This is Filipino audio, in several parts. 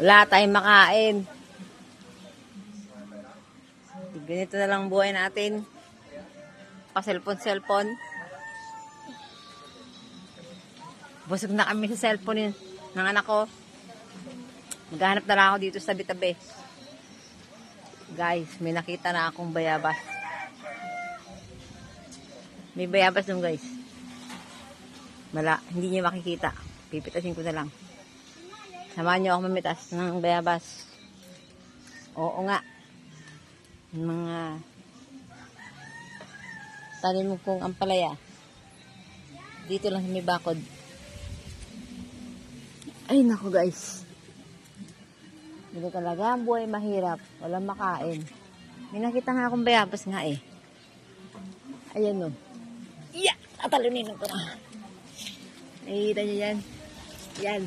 Wala tayong makain. Ganito na lang buhay natin. Pa-cellphone. Busog na kami sa cellphone ng anak ko. Maghanap na lang ako dito sa tabi-tabi. Guys, may nakita na akong bayabas. May bayabas dun, guys. Hindi niyo makikita. Pipitasin ko na lang. Samahan niyo ako mamitas ng bayabas. Oo nga. Mga tanim kong ampalaya. Dito lang sa may bakod. Ay, naku guys. Dito talaga ang buhay mahirap. Walang makain. May nakita nga akong bayabas nga eh. Ayan o. Yeah! Tatalunin ko na. Nakikita nyo yan? Yan.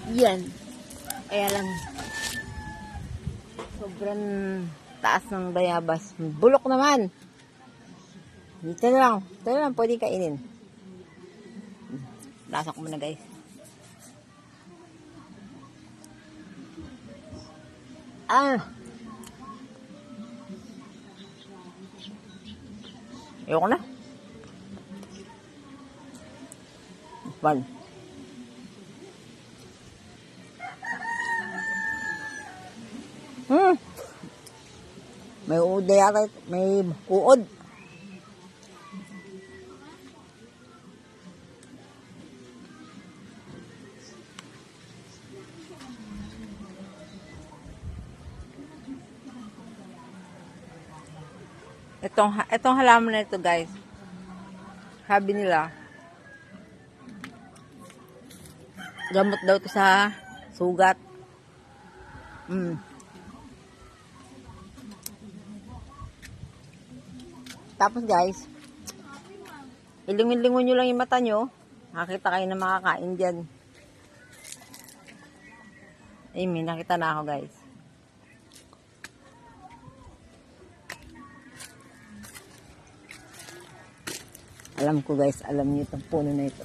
Yan. Kaya lang sobrang taas ng bayabas. Bulok naman. Ito na lang pwede kainin. Lasak mo na guys. Ayoko na. Fun. May uod na yata. May uod. Itong halaman na ito guys. Sabi nila gamot daw ito sa sugat. Tapos guys, ilingon-lingon nyo lang yung mata nyo. Nakakita kayo na makakain dyan. Ay, may nakita na ako guys. Alam ko guys, alam niyo itong puno na ito.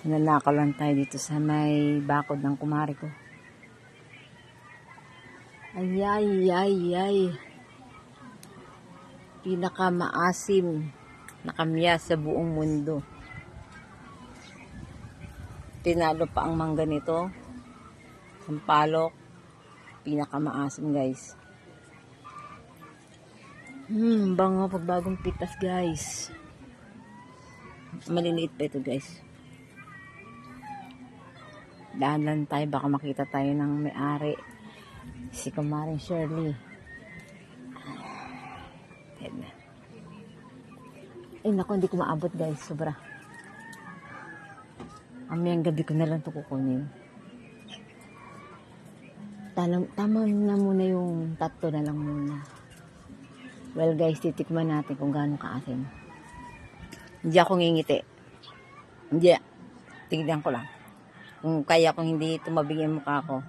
Nanakaw lang tayo dito sa may bakod ng kumari ko. Ay. Pinakamaasim na kamyas sa buong mundo. Tinalo pa ang mangga nito. Sampalok. Pinakamaasim guys. Bango pag bagong pitas guys. Maliliit pa ito guys. Dahan tayo, baka makita tayo ng may-ari. Si Kumaring Shirley. Ay naku, hindi ko maabot guys, sobra. Amayang gabi ko na lang ito kukunin. Tama na muna yung tatlo na lang muna. Well guys, titikman natin kung gaano kaasim. Hindi ako ngingiti. Hindi. Tignan ko lang. Kung kaya kung hindi tumabing yung mukha ko.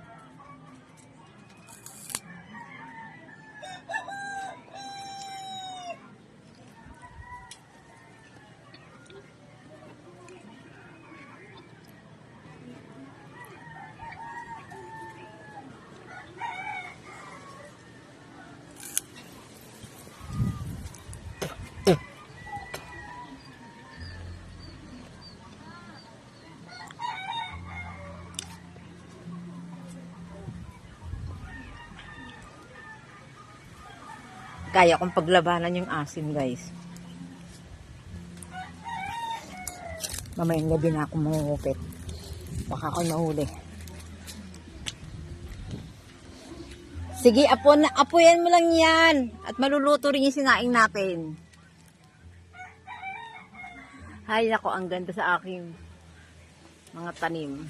Kaya kong paglabanan yung asim guys. Mamayang gabi na ako mangungupit. Baka ako nahuli. Sige, apuyan mo lang yan. At maluluto rin yung sinaing natin. Hay nako, ang ganda sa aking mga tanim.